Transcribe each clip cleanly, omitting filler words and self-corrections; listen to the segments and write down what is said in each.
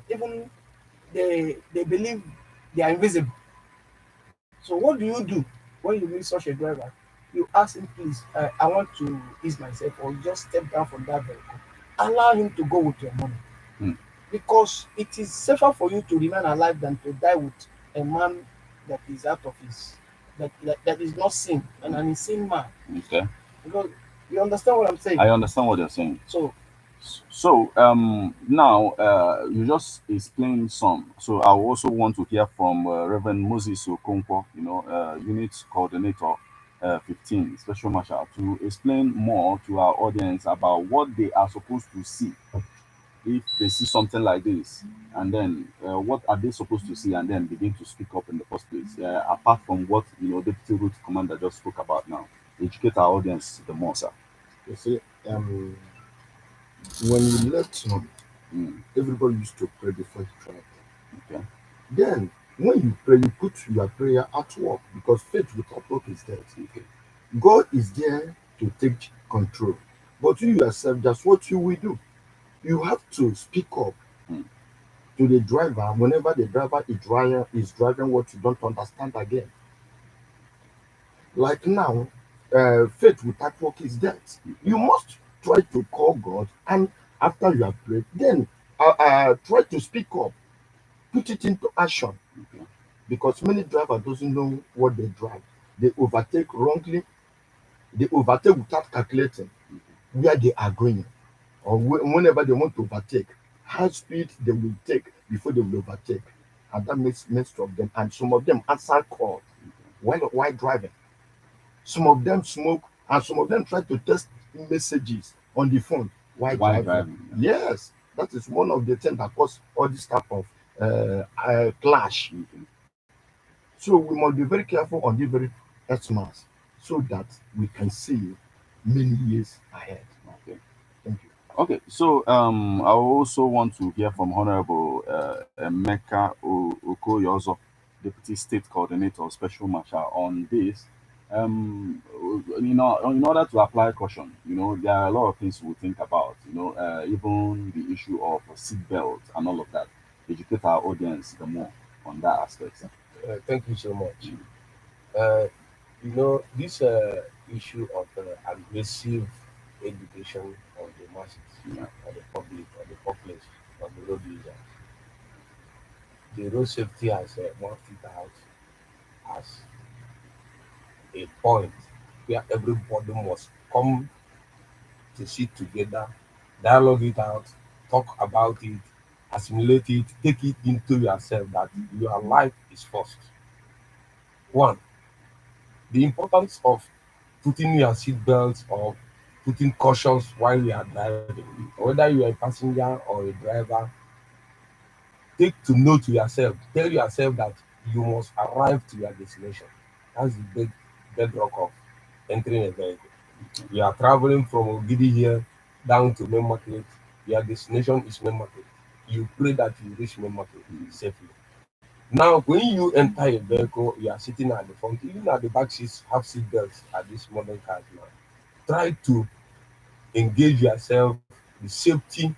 even they believe they are invisible. So what do when you meet such a driver? You ask him, please, I want to ease myself, or you just step down from that vehicle. Allow him to go with your money, Mm. because it is safer for you to remain alive than to die with a man that is out of his that is not seen, and an insane man. Okay. Because you understand what I'm saying. I understand what you're saying. So So now you just explained some. So I also want to hear from Reverend Moses Okonkwo, Unit Coordinator 15, Special Marshal, to explain more to our audience about what they are supposed to see if they see something like this, and then what are they supposed to see, and then begin to speak up in the first place. Apart from what Deputy Route Commander just spoke about now, educate our audience the more, sir. You see, when you left home, Mm, everybody used to pray before you travel. okay. Then, when you pray, you put your prayer at work, because faith without work is dead. Okay. God is there to take control. But you yourself, that's what you will do. You have to speak up Mm, to the driver whenever the driver is driving what you don't understand again. Like now, faith without work is dead. okay. You must try to call God, and after you have prayed, then try to speak up, put it into action. Okay. Because many drivers doesn't know what they drive. They overtake wrongly. They overtake without calculating where they are going, or whenever they want to overtake, high speed they will take before they will overtake, and that makes most of them. And some of them answer call while driving. Some of them smoke, and some of them try to text messages on the phone while Why driving. driving? Yeah. Yes, that is one of the things that cause all this type of clash. Okay. So we must be very careful on this very Xmas, so that we can see many years ahead. Okay. Thank you. Okay. So I also want to hear from Honorable Emeka Okoyozor, Deputy State Coordinator, Special Marshal, on this. In order to apply caution, there are a lot of things we think about. Even the issue of seat belt and all of that. Educate our audience the more on that aspect, sir. Thank you so much. Mm, Uh, this issue of aggressive education of the masses, yeah. of the public, of the populace, of the road users, the road safety has marked it out as a point where everybody must come to sit together, dialogue it out, talk about it, assimilate it, take it into yourself that your life is first. One, the importance of putting your seatbelts or putting cautions while you are driving, whether you are a passenger or a driver, take to know to yourself, tell yourself that you must arrive to your destination. That's the bedrock of entering a vehicle. You are traveling from Ogidi here down to main market. Your destination is main market. You pray that you reach main market safely. Now, when you enter a vehicle, you are sitting at the front, even at the back seats have seat belts at this modern cars now. Try to engage yourself the safety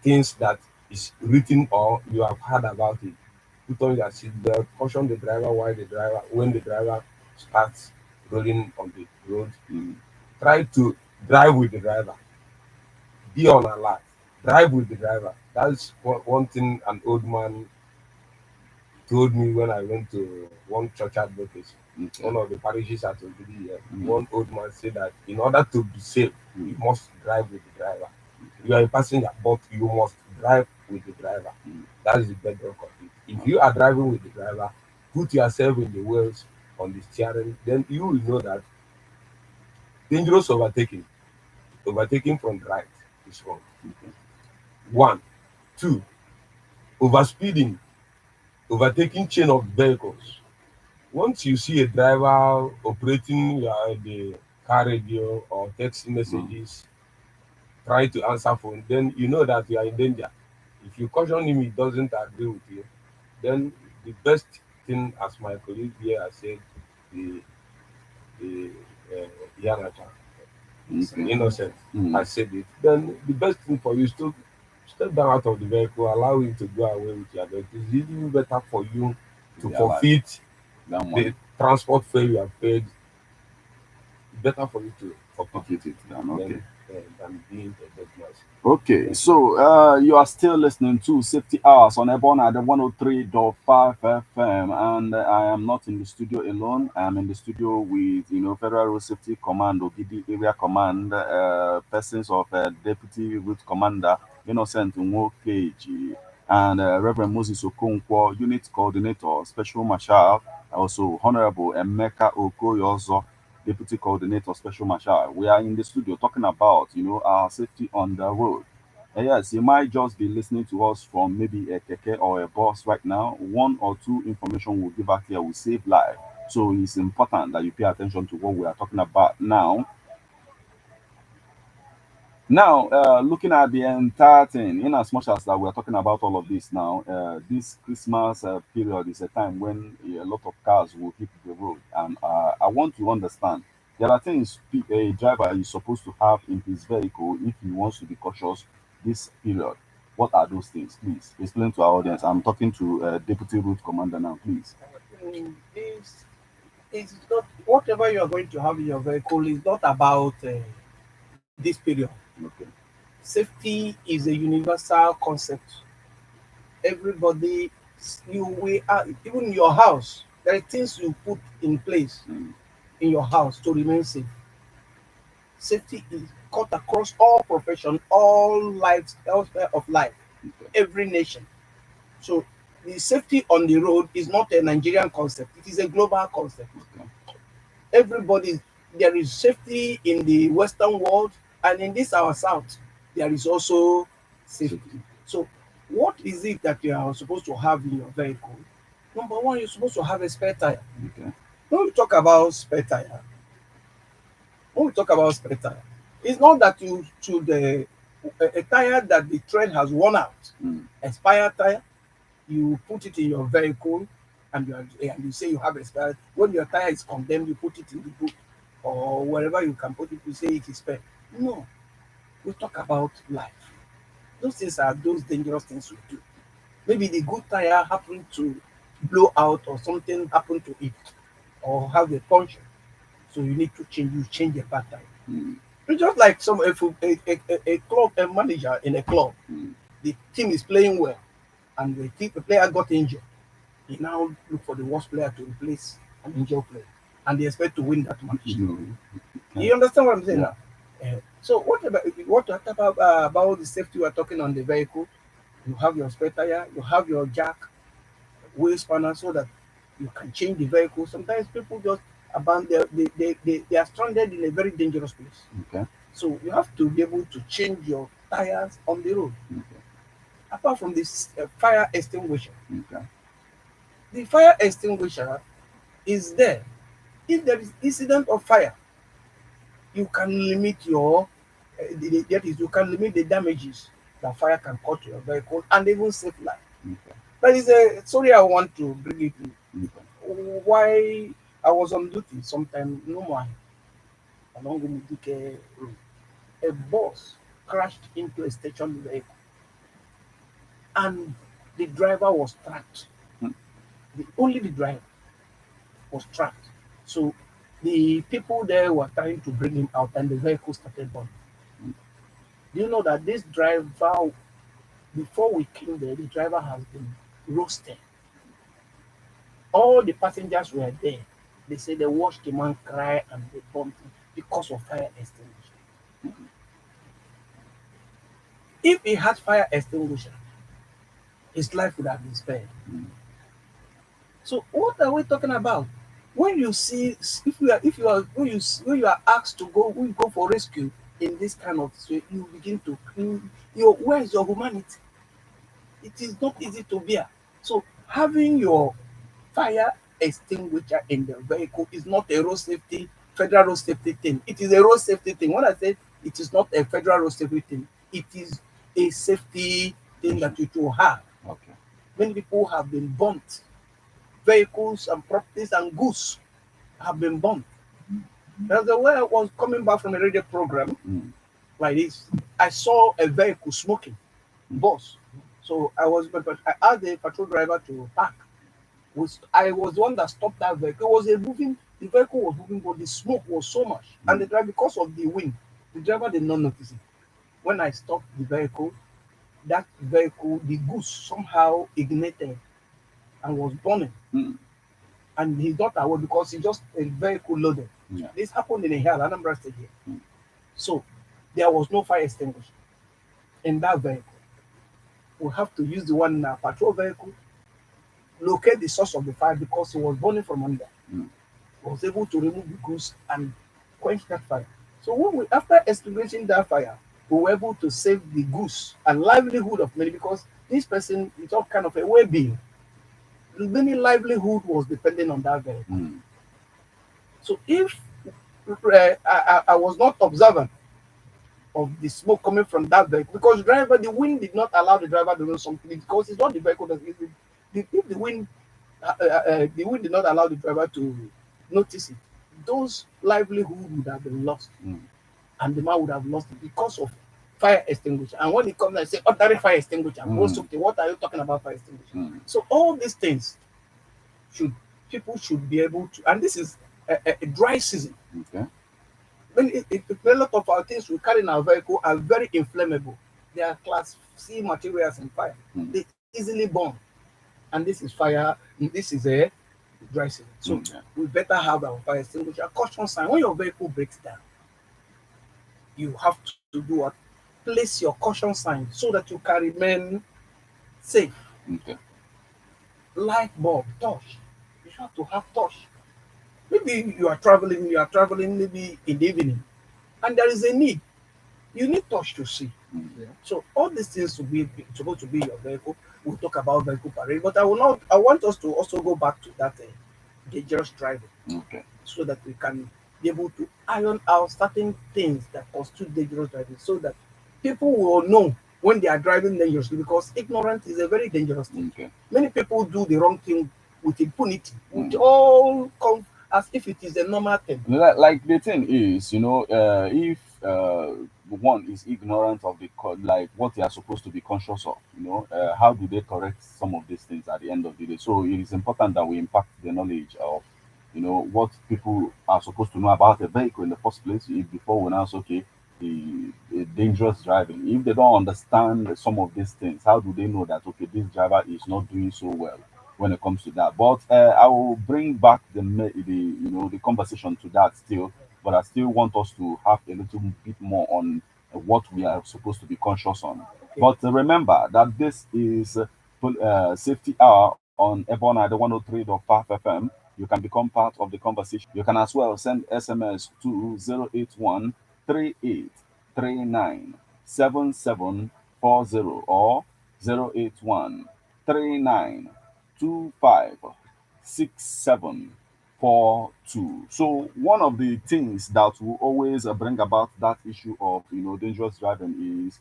things that is written or you have heard about it. Put on your seat belt, caution the driver when the driver starts rolling on the road. Mm, Try to drive with the driver. Be on alert. Drive with the driver. That's one thing an old man told me when I went to one church advocacy, okay. one of the parishes at Ogidi here. Mm, One old man said that in order to be safe, mm, you must drive with the driver. okay. You are a passenger, but you must drive with the driver. Mm, That is the bedrock of it. If you okay. are driving with the driver, put yourself in the wheels on the steering, then you will know that dangerous overtaking from the right is wrong. Okay. One, two, overspeeding, overtaking chain of vehicles. Once you see a driver operating the car radio or text Mm, messages, trying to answer phone, then you know that you are in danger. If you caution him, he doesn't agree with you, then the best thing, as my colleague here has said, the the Yanacha, okay. innocent, Mm, has said it, then the best thing for you is to step down out of the vehicle, allow it to go away with your vehicle. It's even better for you to Be alive. forfeit That the money. transport fare you have paid. Better for you to forfeit Forfeit it down. Okay. than being a dead man. Okay, Thank you. so you are still listening to Safety Hours on Ebon at the 103.5 FM, and I am not in the studio alone. I am in the studio with Federal Road Safety Command, OGIDI Area Command, persons of Deputy Route Commander Innocent NWOKEJI, and Reverend Moses Okonkwo, Unit Coordinator, Special Marshal, also Honorable EMEKA OKOYEOZOR, Deputy Coordinator, Special Marshal. We are in the studio talking about, our safety on the road. And yes, you might just be listening to us from maybe a keke or a bus right now. One or two information we'll give out here will save life. So it's important that you pay attention to what we are talking about now. Now, looking at the entire thing, in as much as that we're talking about all of this now, this Christmas period is a time when a lot of cars will hit the road. And I want to understand there are things a driver is supposed to have in his vehicle if he wants to be cautious this period. What are those things? Please explain to our audience. I'm talking to Deputy Route Commander now, please. This is not whatever you are going to have in your vehicle is not about this period. Okay. Safety is a universal concept. Everybody, you we are even in your house. There are things you put in place Mm, in your house to remain safe. Safety is cut across all profession, all lives, elsewhere of life, okay. every nation. So the safety on the road is not a Nigerian concept. It is a global concept. Okay. Everybody, there is safety in the Western world, and in this our South, there is also safety. Safety. So, what is it that you are supposed to have in your vehicle? Number one, you're supposed to have a spare tire. Okay. When we talk about spare tire, when we talk about spare tire, it's not that you should a tire that the tread has worn out, Mm, expired tire, you put it in your vehicle, and you say you have expired. When your tire is condemned, you put it in the boot or wherever you can put it. You say it is spare. No, we talk about life. Those things are those dangerous things we do. Maybe the good tire happened to blow out or something happened to it or have a puncture. So you need to change. You change the bad tire. mm, It's just like a club, a manager in a club. mm. The team is playing well, and the player got injured. They now look for the worst player to replace an injured player, and they expect to win that match. No. You understand what I'm saying Yeah. now? So what about the safety we're talking on the vehicle? You have your spare tire, you have your jack, wheel spanner, so that you can change the vehicle. Sometimes people just abandon. They are stranded in a very dangerous place. Okay. So you have to be able to change your tires on the road. Okay. Apart from this fire extinguisher, Okay. the fire extinguisher is there. If there is incident of fire, you can limit that is, you can limit the damages that fire can cause to your vehicle and even save life. Okay. That is a story I want to bring it to. Okay. Why I was on duty sometime no more along the road. A bus crashed into a station vehicle and the driver was trapped. Hmm. Only the driver was trapped. So the people there were trying to bring him out and the vehicle started burning. Do you know that this driver, before we came there, the driver has been roasted? All the passengers were there. They said they watched the man cry and they bumped him because of fire extinguisher. If he had fire extinguisher, his life would have been spared. Mm, So what are we talking about? When you see, when you are asked to go, when you go for rescue in this kind of situation, you begin to clean your. Where is your humanity? It is not easy to bear. So having your fire extinguisher in the vehicle is not a road safety, federal road safety thing. It is a road safety thing. When I say it is not a federal road safety thing, it is a safety thing that you should have. okay. Many people have been burnt. Vehicles and properties and goods have been burnt. That's the way I was coming back from a radio program Mm, like this. I saw a vehicle smoking. bus. So but I asked the patrol driver to park. I was the one that stopped that vehicle. It was a moving, the vehicle was moving, but the smoke was so much. And the driver, because of the wind, the driver did not notice it. When I stopped the vehicle, that vehicle, the goose somehow ignited and was burning. Mm. And he's not aware because he just a vehicle loaded. Yeah. This happened in a hill, Anambra State here. Mm. So there was no fire extinguisher in that vehicle. We have to use the one in our patrol vehicle, locate the source of the fire because it was burning from under. Mm. Was able to remove the goose and quench that fire. So after extinguishing that fire, we were able to save the goose and livelihood of many because this person is all kind of a well-being. Many livelihood was depending on that vehicle. Mm. So if I was not observant of the smoke coming from that vehicle because the wind did not allow the driver to do something because it's not the vehicle that is if the wind did not allow the driver to notice it, those livelihood would have been lost. Mm. And the man would have lost it because of fire extinguisher. And when he comes and say ordinary fire extinguisher, okay, what are you talking about fire extinguisher? So all these things people should be able to, and this is a dry season. Okay. When a lot of our things we carry in our vehicle are very inflammable. They are class C materials in fire. They easily burn. And this is fire, this is a dry season. So we better have our fire extinguisher. Caution sign. When your vehicle breaks down, you have to do what? Place your caution sign so that you can remain safe. Okay. Light bulb, torch. You have to have torch. Maybe you are traveling maybe in the evening, and there is a need. You need torch to see. Yeah. So all these things will be supposed to be your vehicle. We'll talk about vehicle parade, but I want us to also go back to that dangerous driving. Okay. So that we can be able to iron out certain things that constitute dangerous driving, so that people will know when they are driving dangerously, because ignorance is a very dangerous thing. Okay. Many people do the wrong thing with impunity, with all as if it is a normal thing. Like the thing is, if one is ignorant of like what they are supposed to be conscious of, how do they correct some of these things at the end of the day? So it is important that we impact the knowledge of what people are supposed to know about a vehicle in the first place before we announce the dangerous driving. If they don't understand some of these things, how do they know that this driver is not doing so well when it comes to that? But I will bring back the conversation to that still, but I still want us to have a little bit more on what we are supposed to be conscious on. Okay. But remember that this is Safety Hour on Ebona 103.5 FM. You can become part of the conversation. You can as well send SMS to 081 3839 7740 or 081 39256742. So one of the things that will always bring about that issue of dangerous driving is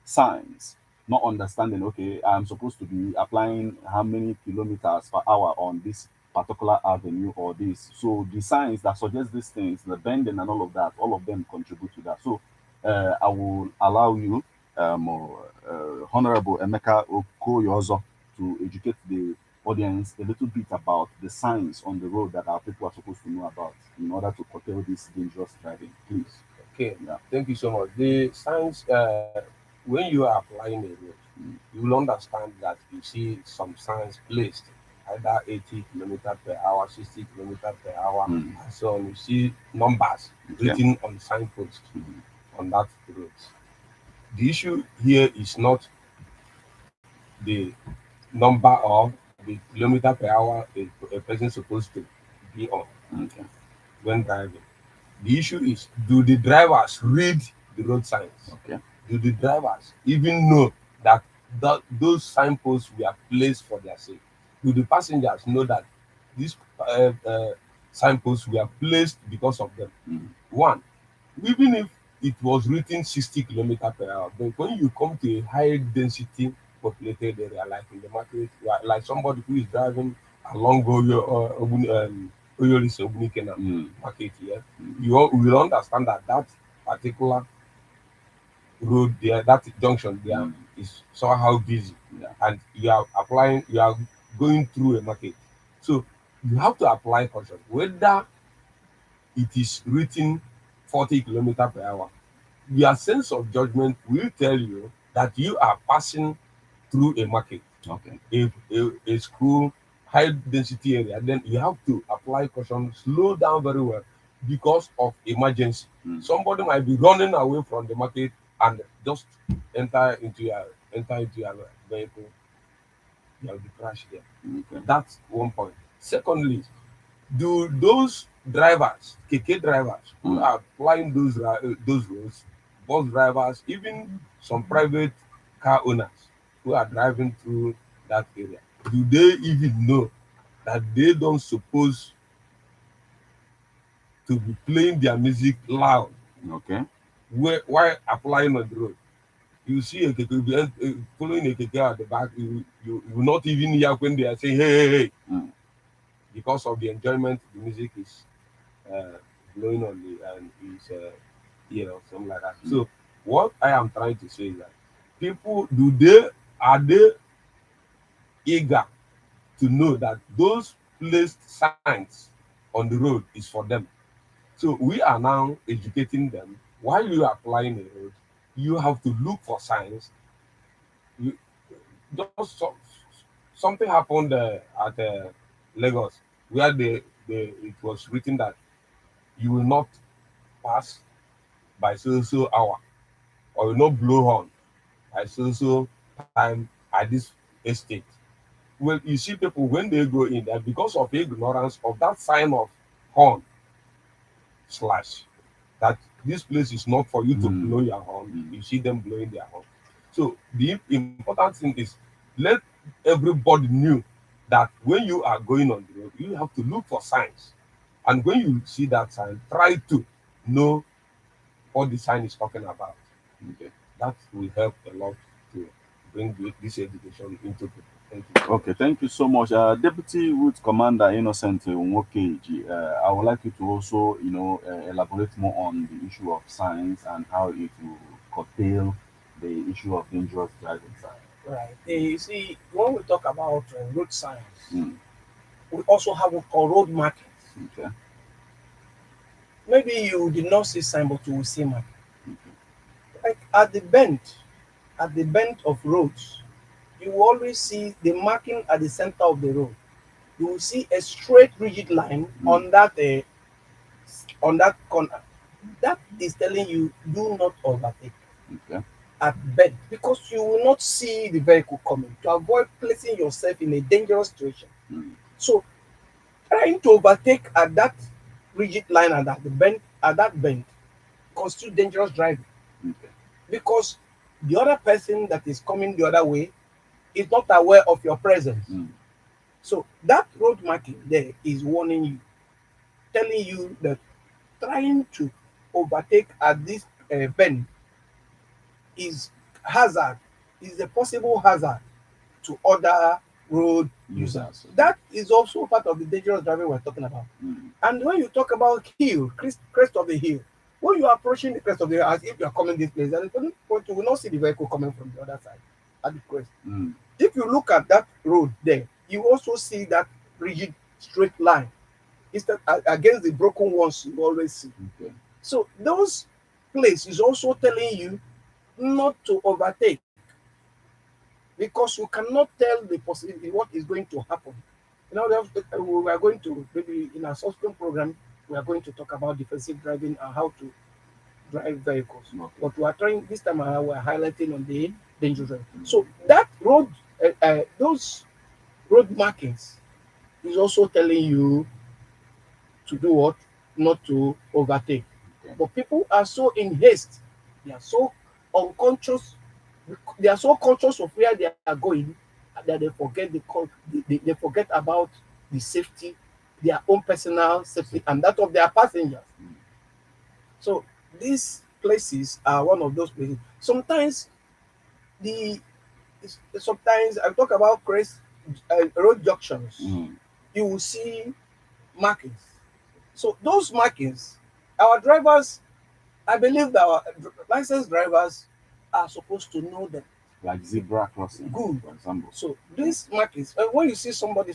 signs. Not understanding, okay, I'm supposed to be applying how many kilometers per hour on this particular avenue or this. So the signs that suggest these things, the bending and all of that, all of them contribute to that. So I will allow you, Honorable Emeka OKOYEOZOR, to educate the audience a little bit about the signs on the road that our people are supposed to know about in order to curtail this dangerous driving. Please. Okay, Yeah. thank you so much. The signs, when you are applying a road, you will understand that you see some signs placed, either 80 kilometers per hour, 60 kilometers per hour, and so on. You see numbers written on signposts on that road. The issue here is not the number of the kilometer per hour a person is supposed to be on when driving. The issue is, do the drivers read the road signs? Okay. Do the drivers even know that those signposts were placed for their sake? Do the passengers know that these signposts were placed because of them? One, even if it was written 60 kilometers per hour, but when you come to a high density populated area, like in the market, like somebody who is driving along Oyolise Obunikena market here, you will understand that particular road there, that junction there is somehow busy, Yeah. and you are going through a market. So you have to apply caution, whether it is written 40 km per hour. Your sense of judgment will tell you that you are passing through a market, Okay. a school, high density area. Then you have to apply caution, slow down very well because of emergency. Somebody might be running away from the market and just enter into your vehicle. You'll be crashed there. Okay. That's one point. Secondly, do those drivers, keke drivers who are applying those roads, bus drivers, even some private car owners who are driving through that area, do they even know that they don't suppose to be playing their music loud Okay. while applying on the road? You see a keke following a keke at the back, you will not even hear when they are saying hey hey hey, because of the enjoyment the music is uh, blowing on the and his ear or something like that. So what I am trying to say is that people, are they eager to know that those placed signs on the road is for them? So we are now educating them. While you are applying a road, you have to look for signs. You just something happened at Lagos where it was written that you will not pass by so hour, or you not blow horn by so time at this estate. Well, you see people when they go in there, because of ignorance of that sign of horn slash, that this place is not for you to blow your horn. You see them blowing their horn. So the important thing is, let everybody know that when you are going on the road, you have to look for signs, and when you see that sign, try to know what the sign is talking about. Okay. That will help a lot to bring this education into people. Thank you. Okay, thank you so much. Deputy Route Commander Innocent NWOKEJI, I would like you to also, elaborate more on the issue of science and how it will curtail the issue of dangerous driving. Right. You see, when we talk about road signs, Mm. we also have what we call road markings. Okay. Maybe you did not see sign, but you will see mark. Okay. Like at the bend of roads, you will always see the marking at the center of the road. You will see a straight, rigid line on that corner. That is telling you do not overtake Okay. at bend, because you will not see the vehicle coming, to avoid placing yourself in a dangerous situation. Mm. So trying to overtake at that rigid line and at that bend constitute dangerous driving, Okay. because the other person that is coming the other way is not aware of your presence. Mm. So that road marking there is warning you, telling you that trying to overtake at this bend is hazard, is a possible hazard to other road users. Users. That is also part of the dangerous driving we're talking about. Mm. And when you talk about hill, crest of the hill, when you are approaching the crest of the hill, as if you are coming this place, at a certain point you will not see the vehicle coming from the other side at the crest. Mm. If you look at that road there, you also see that rigid straight line instead against the broken ones you always see. Okay. So those place is also telling you not to overtake, because you cannot tell the possibility what is going to happen. You know, we are going to, maybe in our subsequent program, we are going to talk about defensive driving and how to drive vehicles. Okay. But we are trying this time around, we are highlighting on the dangerous driving. So that road, those road markings is also telling you to do what? Not to overtake. Okay. But people are so in haste, they are so unconscious, they are so conscious of where they are going, that they forget they forget about the safety, their own personal safety, and that of their passengers. So these places are one of those places. The Sometimes I talk about road junctions. Mm. You will see markings. So those markings, our drivers, I believe that our licensed drivers are supposed to know them. Like zebra crossing, Good. for example. So this markings, when you see somebody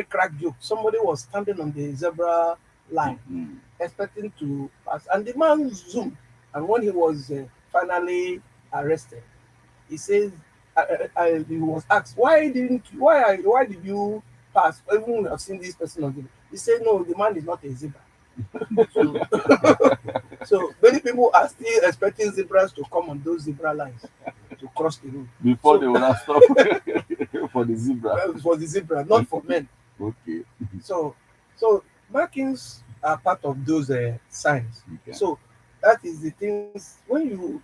crack joke, somebody was standing on the zebra line Mm. expecting to pass, and the man zoomed. And when he was finally arrested, he says, he was asked, why did you pass? Even when you have seen this person on the, he said, no, the man is not a zebra. So, so many people are still expecting zebras to come on those zebra lines to cross the road. Before So they will not stop for the zebra. for the zebra, not for men. Okay. So, so markings are part of those signs. Okay. So that is the things when you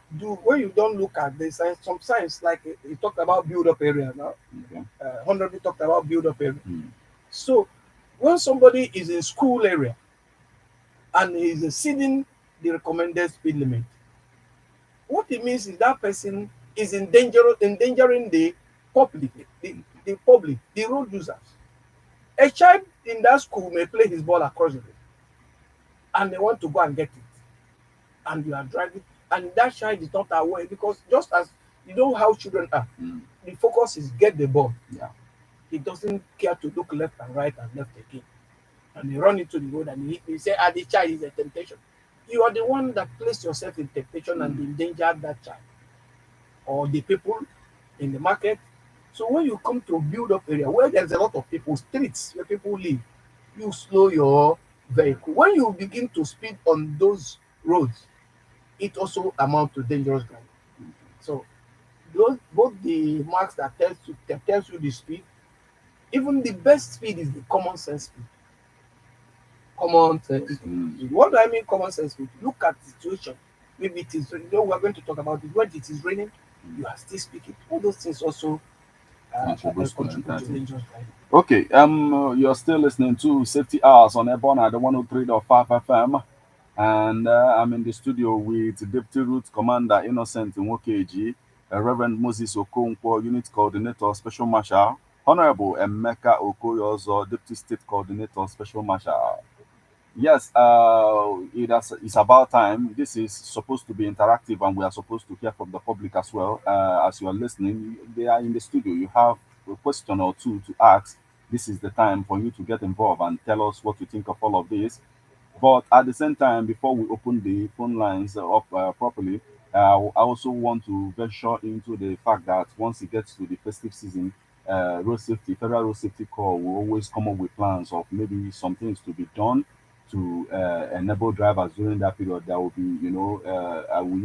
don't look at the signs. Some signs like you talked about build up area now. Okay. Honorable talked about build up area. Mm. So when somebody is in school area and is exceeding the recommended speed limit, what it means is that person is endangering the public, the public, the road users. A child in that school may play his ball across the road and they want to go and get it. And you are driving, and that child is not aware because just as you know how children are, Mm. the focus is get the ball. Yeah. He doesn't care to look left and right and left again. And he run into the road and he say, ah, the child is a temptation. You are the one that placed yourself in temptation and endangered that child or the people in the market. So when you come to build up area where there's a lot of people, streets where people live, you slow your vehicle. When you begin to speed on those roads, it also amounts to dangerous driving. So those both the marks that tells you the speed, even the best speed is the common sense speed. Common sense. Mm. What do I mean common sense speed? Look at the situation. Maybe it is, we're going to talk about it. When it is raining, you are still speaking. All those things also Contributes to contribute to entirety. dangerous driving. Okay, you're still listening to Safety Hours on Airborne at the 103.5 FM. And I'm in the studio with Deputy Route Commander Innocent NWOKEJI, Reverend Moses OKONKWO, Unit Coordinator, Special Marshal, Honorable EMEKA OKOYEOZOR, Deputy State Coordinator, Special Marshal. Yes, it's about time. This is supposed to be interactive, and we are supposed to hear from the public as well. As you are listening, they are in the studio. You have a question or two to ask. This is the time for you to get involved and tell us what you think of all of this. But at the same time, before we open the phone lines up properly, I also want to venture into the fact that once it gets to the festive season, road safety, Federal Road Safety Corps will always come up with plans of maybe some things to be done to enable drivers during that period. There will be, we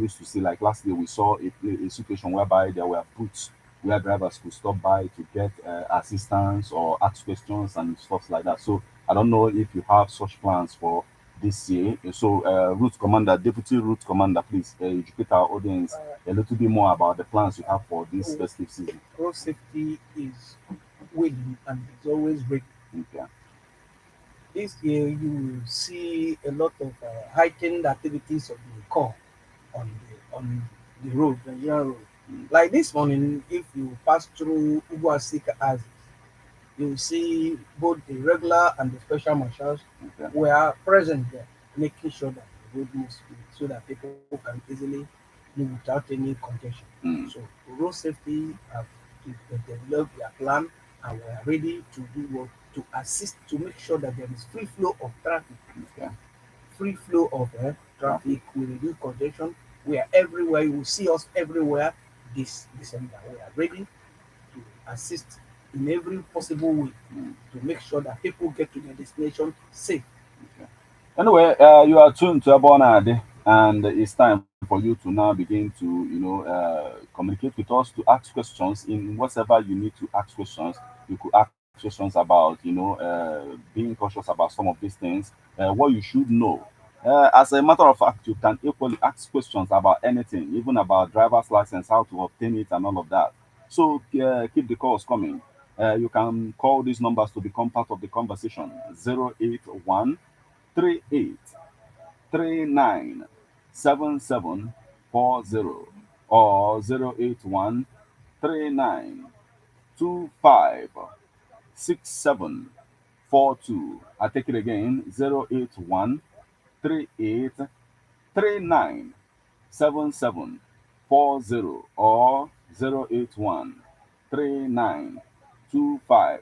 used to see like last year we saw a situation whereby there were booths where drivers could stop by to get assistance or ask questions and stuff like that. So I don't know if you have such plans for this year. So, Route Commander, Deputy Route Commander, please educate our audience a little bit more about the plans you have for this festive season. Road safety is willing and is always ready. Okay. This year you will see a lot of heightened activities of the corps on the road, the Nigerian road. Like this morning, if you pass through Ugwasika as you will see both the regular and the special marshals Okay. were present there, making sure that the road moves smooth so that people can easily move without any congestion. Mm. So road safety have developed their plan and we are ready to do what to assist to make sure that there is free flow of traffic. Okay. Free flow of traffic will reduce congestion. We are everywhere. You will see us everywhere this December. We are ready to assist in every possible way to make sure that people get to their destination safe. Okay. Anyway, you are tuned to Abonade, and it's time for you to now begin to, communicate with us to ask questions in whatever you need to ask questions. You could ask questions about, being cautious about some of these things, what you should know. As a matter of fact, you can equally ask questions about anything, even about driver's license, how to obtain it, and all of that. So keep the calls coming. You can call these numbers to become part of the conversation: 081 38397740 or 08139256742. I take it again: 08138397740 40 or 081 3925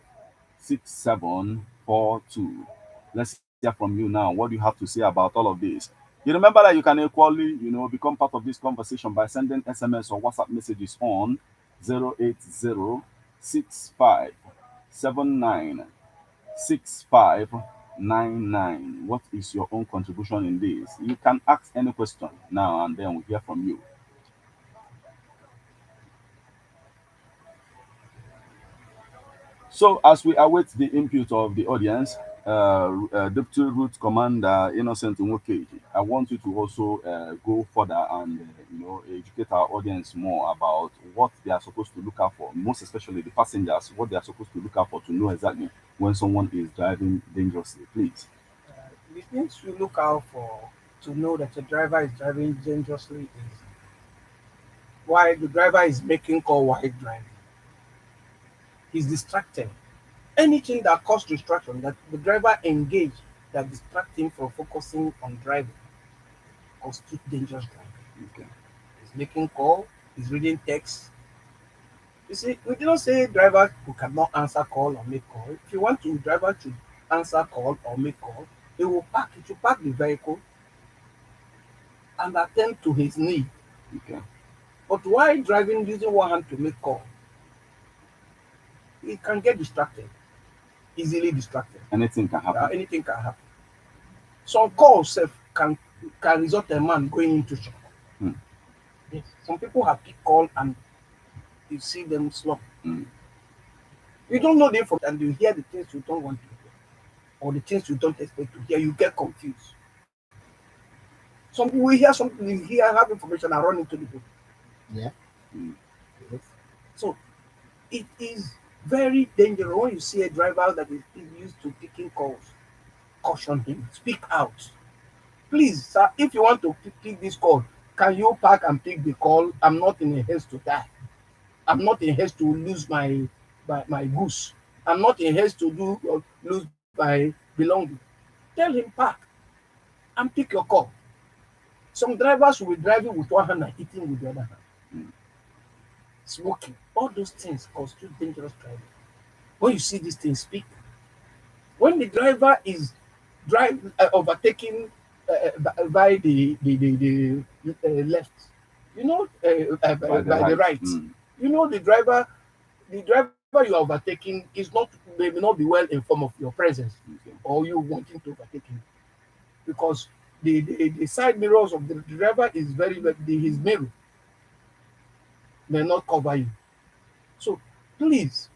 6742. Let's hear from you now. What do you have to say about all of this? You remember that you can equally, become part of this conversation by sending SMS or WhatsApp messages on 08065796599. What is your own contribution in this? You can ask any question now and then we'll hear from you. So, as we await the input of the audience, Deputy Route Commander Innocent NWOKEJI, I want you to also go further and educate our audience more about what they are supposed to look out for, most especially the passengers, what they are supposed to look out for to know exactly when someone is driving dangerously. Please. The things you look out for to know that a driver is driving dangerously is why the driver is making call while driving. He's distracted. Anything that causes distraction, that the driver engage, that distract him from focusing on driving, constitute dangerous driving. Okay. He's making call, he's reading text. You see, we do not say driver who cannot answer call or make call. If you want to driver to answer call or make call, he will park the vehicle and attend to his need. Okay. But while driving using one hand to make call, he can get distracted, easily distracted. Anything can happen. Anything can happen. Some calls can result in a man going into shock. Yes. Some people have picked call and you see them slump. You don't know the information and you hear the things you don't want to hear or the things you don't expect to hear. You get confused. Some people will hear something, you hear, have information and run into the book. Yeah. Yes. So it is very dangerous when you see a driver that is used to picking calls. Caution him. Speak out. Please, sir, if you want to pick this call, can you park and pick the call? I'm not in a haste to die. I'm not in haste to lose my goose. I'm not in haste to lose my belonging. Tell him park and pick your call. Some drivers will be driving with one hand and eating with the other hand. Smoking. All those things constitute dangerous driving. When you see these things, speak. When the driver is overtaking by the left, by the right, the driver you are overtaking may not be well informed of your presence or you wanting to overtake him, because the side mirrors of the driver is his mirror may not cover you. So please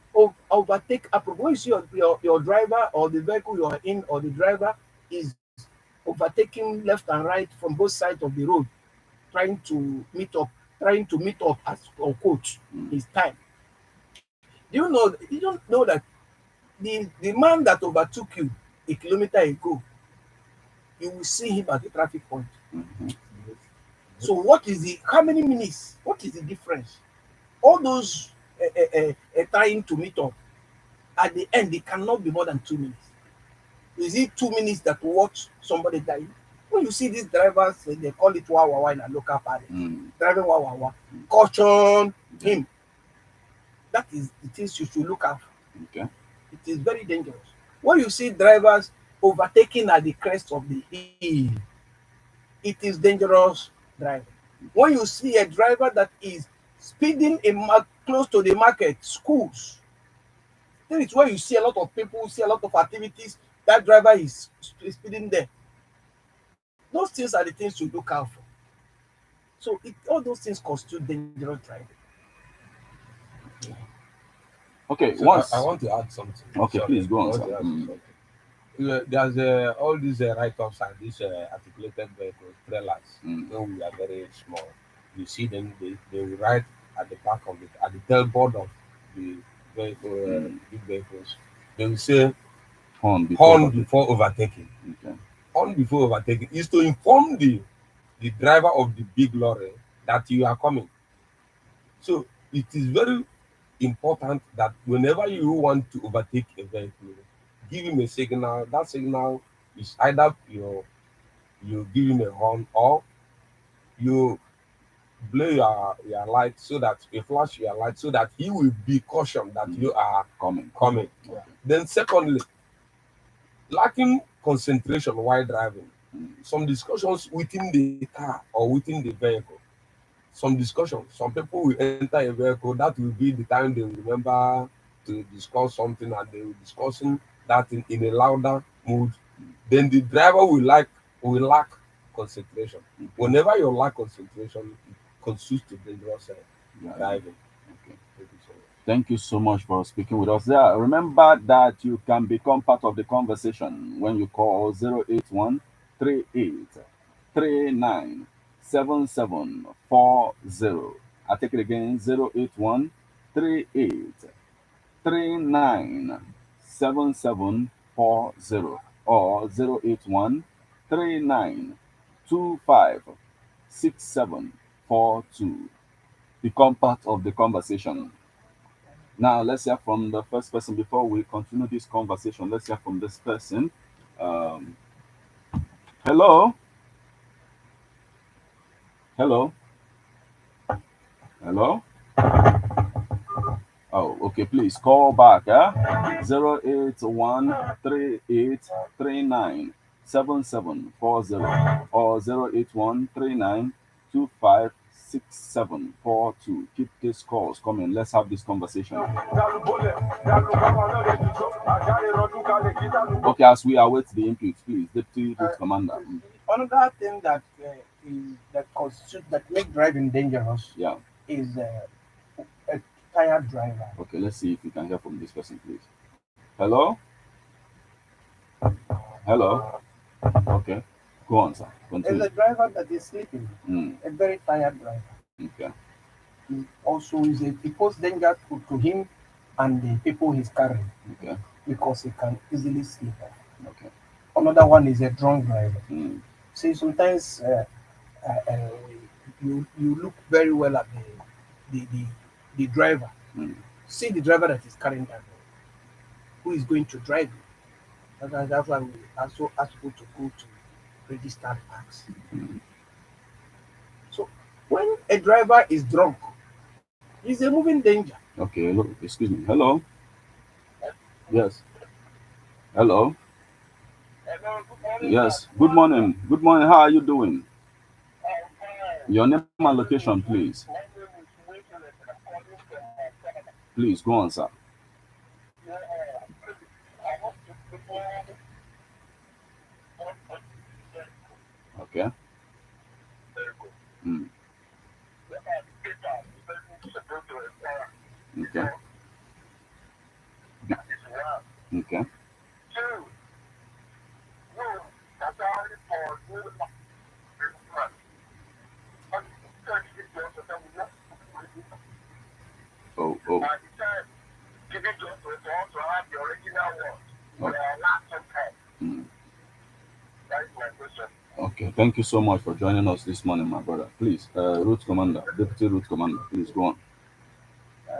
overtake appropriately. When you see your driver or the vehicle you are in or the driver is overtaking left and right from both sides of the road, trying to meet up as or coach his time. You don't know that the man that overtook you a kilometer ago, you will see him at the traffic point. So how many minutes? What is the difference? All those trying to meet up, at the end, it cannot be more than 2 minutes. Is it 2 minutes that will watch somebody die? When you see these drivers, they call it wawawa in a local party. Driving wawawa. Caution him. That is the things you should look at. Okay. It is very dangerous. When you see drivers overtaking at the crest of the hill, it is dangerous driving. When you see a driver that is speeding close to the market, schools, that is where you see a lot of people, see a lot of activities. That driver is speeding there. Those things are the things you look out for. So all those things constitute dangerous driving. Okay, so I want to add something. Okay, please go on. There's all these write-offs and these articulated vehicles, trailers. When we are very small, you see them. They will write at the back of it, at the tailboard of the vehicle, big vehicles. They will say horn before overtaking. Okay. Horn before overtaking is to inform the driver of the big lorry that you are coming. So it is very important that whenever you want to overtake a vehicle, give him a signal. That signal is either you give him a horn or you blow your light so that you flash your light so that he will be cautioned that you are Coming. coming. Okay. Then secondly, lacking concentration while driving. Mm. Some discussions within the car or within the vehicle. Some discussions. Some people will enter a vehicle. That will be the time they will remember to discuss something, and they will discussing that in a louder mood. Then the driver will lack concentration. Okay. Whenever you lack concentration, it constitutes to dangerous Yeah. driving. Okay. Thank you so much. Thank you so much for speaking with us. Yeah, remember that you can become part of the conversation when you call 081 38 39 7740. I take it again, 081 38 39 7740 or 081 39 25 6742. Become part of the conversation. Now, let's hear from the first person before we continue this conversation. Let's hear from this person. Um, hello? Hello? Hello? Oh, okay. Please call back. 081 or 081 Keep these calls coming. Let's have this conversation. Okay, as we await the input, please, Deputy Route Commander. Another thing that that make driving dangerous Yeah. is a tired driver. Okay, let's see if we can hear from this person, please. Hello? Hello? Okay. Go on, sir. There's Continue. a driver that is sleeping, a very tired driver. Okay. He also he poses danger to him and the people he's carrying Okay. because he can easily sleep off. Okay. Another one is a drunk driver. See, sometimes you look very well at the driver. See the driver that is carrying that, who is going to drive you. That's why we also ask people to go to registered parks. So when a driver is drunk, he's a moving danger. Okay, look, excuse me. Hello? Yes. Hello? Yes. Good morning. Good morning. How are you doing? Your name and location, please. Please, go on, sir. Okay. Okay. Okay. Oh. Okay, thank you so much for joining us this morning, my brother. Please, Route Commander, Deputy Route Commander, please go on.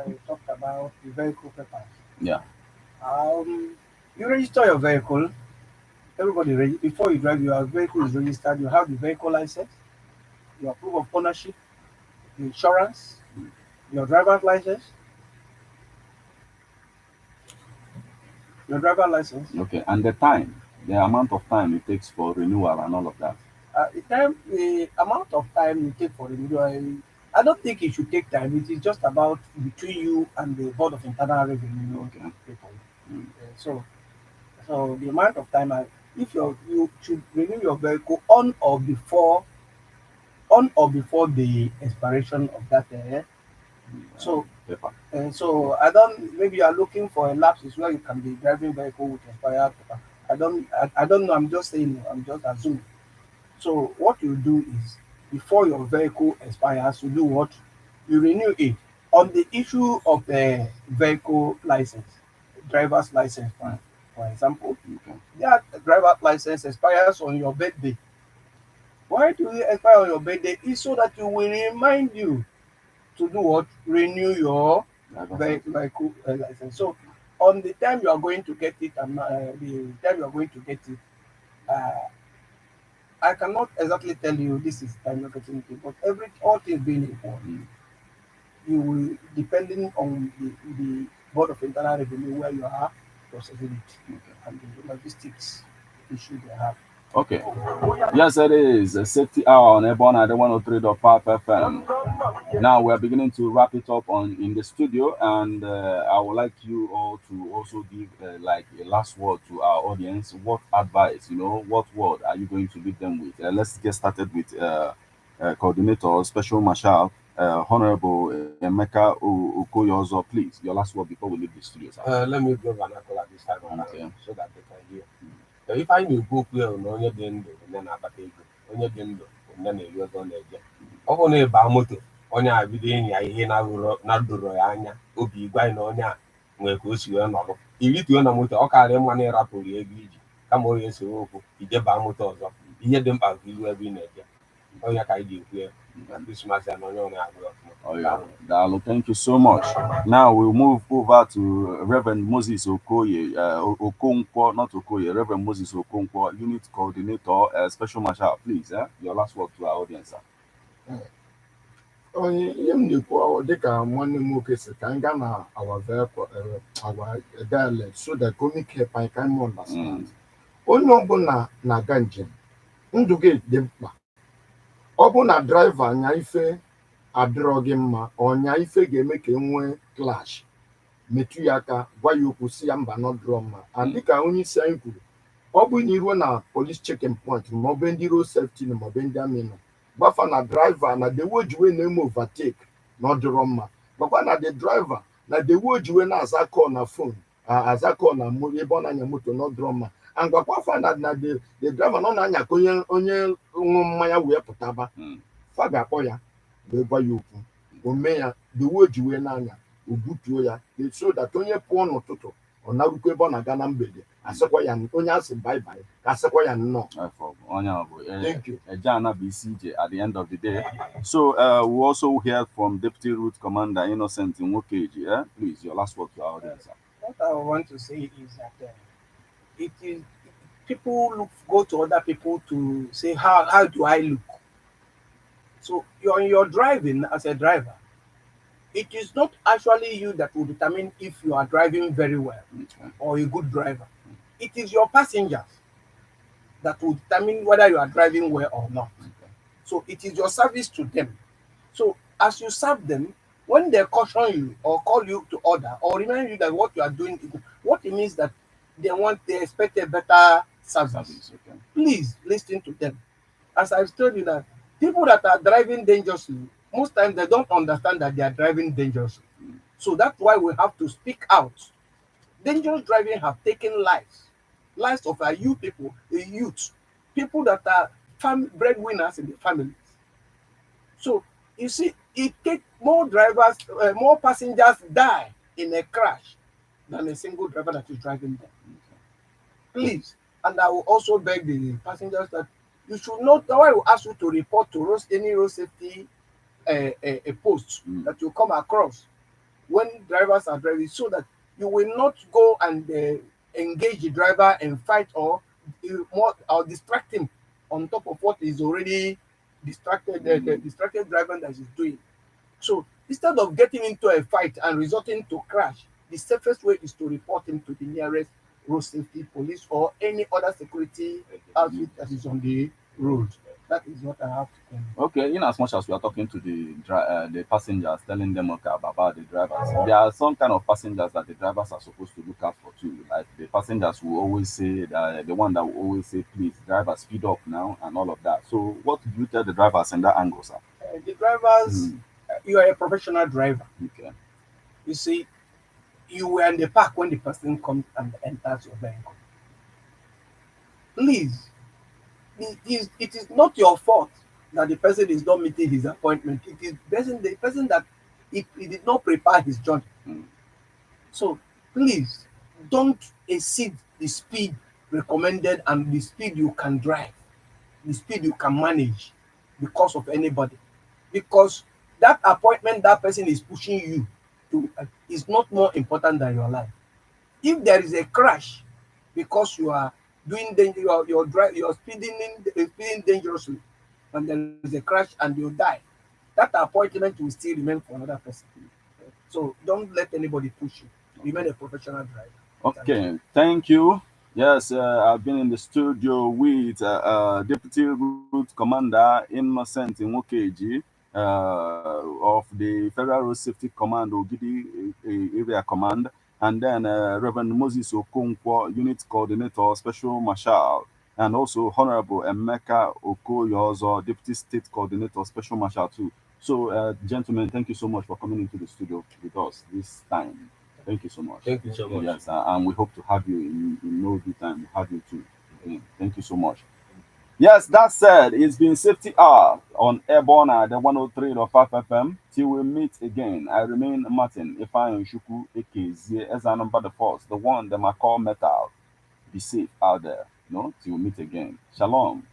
We talked about the vehicle papers. Yeah. You register your vehicle. Everybody, before you drive, your vehicle is registered. You have the vehicle license, your proof of ownership, the insurance, your driver's license. Your driver's license. Okay, and the amount of time it takes for renewal and all of that. The amount of time you take for renewal, I don't think it should take time. It is just about between you and the Board of Internal Revenue. Okay. People. So the amount of time, if you should renew your vehicle on or before the expiration of that paper. So I don't. Maybe you are looking for a lapses where you can be driving vehicle with expired paper. I don't know. I'm just saying. I'm just assuming. So what you do is, before your vehicle expires, you do what? You renew it on the issue of the vehicle license, driver's license, for example. Okay. That driver's license expires on your birthday. Why do you expire on your birthday? It's so that you will remind you to do what? Renew your vehicle license. So on the time you are going to get it, the time you are going to get it, I cannot exactly tell you this is time opportunity, but all things being equal, you will depending on the board of internal revenue where you are processing it and the logistics issue they have. Okay. Yes, it is a safety hour on Ebon at 103.5 FM. Now we're beginning to wrap it up on in the studio, and I would like you all to also give like a last word to our audience. What advice, what word are you going to leave them with? Let's get started with coordinator, special marshal, Honorable Emeka Okoyozor. Please, your last word before we leave the studio, sir. Let me go vernacular this time around Okay. so that they can hear. If I knew book well, no, onye dị ndụ onye na-akpata ego, onye dị ndụ onye na-eri ego na-eje. Ọ bụrụ na ịba moto, onye a bido enyi ya ihe na-doro ya anya, obi igwe anyị na onye a nwere ka o si wee nọrọ. Irituo na moto, ọ karịa mma na ịrapụrụ ego iji, kama onye esewe okwu, ije baa moto ọzọ. Ihe dị mkpa bụ iru ebe ị na-eje. Onye ka anyị ji ekwu ya, na Christmas ya na onye ọ na-agụ ọfụma. Oh, yeah. Dalo, thank you so much. Now we'll move over to Reverend Moses Okonkwo, not Okoye, Reverend Moses Okonkwo, Unit Coordinator, Special Marshal. Please, your last word to our audience. Onye ihe m na-ekwu dịka nwanne m nwoke si ka anyị gaa na our dialect so that comic help anyị ka anyị understand. Onye ọbụla na-aga njem, ndụ gị dị mkpa. Ọ bụ na draiva anya ife adịrọ gị mma, ọnya ife ga-eme ka enwee clash, metụ ya aka, gwa ya okwu si ya mba nọdụrọ mma. And dịka onye isi anyị kwuru, ọ bụ na iruo na police checking point ma ọ bụ ndị road safety ma ọ bụ ndị amị nọ, gbafa na driver na the way jiwe na-eme overtake nọdụrọ mma, gbakwa na the driver na the way jiwe na-aza call na phone, aza call na ebe ọ na-anya moto nọdụrọ mma. And gwakwa fa na the driver nọ na-anya ka onye ṅụ mmanya wee pụtaba, fa ga-akpọ ya wee gwa ya okwu, o mee ya the way jiwe na-anya, o butuo ya so that onye pụọ n'ụtụtụ ọ narukwa ebe ọ na-aga na mgbede, asịkwa ya onye asị bye bye ka asịkwa ya nnọọ. Thank you. At the end of the day. So we also hear from Deputy Route Commander Innocent NWOKEJI. Please, your last word to our audience. What I want to say is that it is people go to other people to say how do I look. So you're driving as a driver. It is not actually you that will determine if you are driving very well or a good driver. It is your passengers that will determine whether you are driving well or not. So it is your service to them. So as you serve them, when they caution you or call you to order or remind you that what you are doing, what it means that they expect a better service. Please listen to them. As I've told you that people that are driving dangerously, most times they don't understand that they are driving dangerously. So that's why we have to speak out. Dangerous driving have taken lives of our youth people, the youth, people that are breadwinners in the families. So you see, it takes more passengers die in a crash than a single driver that is driving them. Please, and I will also beg the passengers that you should not. I will ask you to report to any road safety a post that you come across when drivers are driving, so that you will not go and engage the driver and fight or distract him on top of what is already distracted, the distracted driver that is doing. So instead of getting into a fight and resulting to crash, the safest way is to report him to the nearest road safety police or any other security outfit that is on the road. That is what I have to tell you. Okay, in as much as we are talking to the passengers, telling them about the drivers, there are some kind of passengers that the drivers are supposed to look out for too. Like the passengers will always say, the one that will always say, please, driver, speed up now, and all of that. So what do you tell the drivers in that angle, sir? The drivers, you are a professional driver. Okay. You see, you were in the park when the person comes and enters your vehicle. Please, it is not your fault that the person is not meeting his appointment. It is the person that he did not prepare his journey. So please don't exceed the speed recommended and the speed you can drive, the speed you can manage because of anybody. Because that appointment that person is pushing you to is not more important than your life. If there is a crash because you are doing danger, you're driving, you're speeding dangerously, and there is a crash and you die, that appointment will still remain for another person. So don't let anybody push you. Remain a professional driver. Okay, thank you. Yes, I've been in the studio with Deputy Route Commander Innocent NWOKEJI of the Federal Road Safety Command, OGIDI Area Command, and then Reverend Moses OKONKWO, Unit Coordinator, Special Marshal, and also Honorable EMEKA OKOYEOZOR, Deputy State Coordinator, Special Marshal too. So, gentlemen, thank you so much for coming into the studio with us this time. Thank you so much. Thank you so much. Yes, and we hope to have you in no due time. Have you too. Again. Thank you so much. Yes, that said, it's been Safety Hour on Airborne at the 103.5 FM. Till we meet again, I remain Martin, IFEANYICHUKWU, Ekezie, EZEANUMBA the Force, the one that I call metal. Be safe out there. No, till we meet again. Shalom.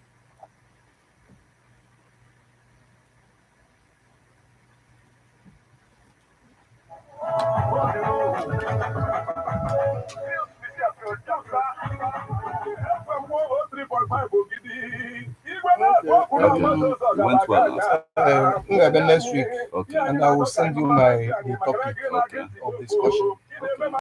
Went well. Next week, Okay. and I will send you the topic Okay. of discussion. Okay.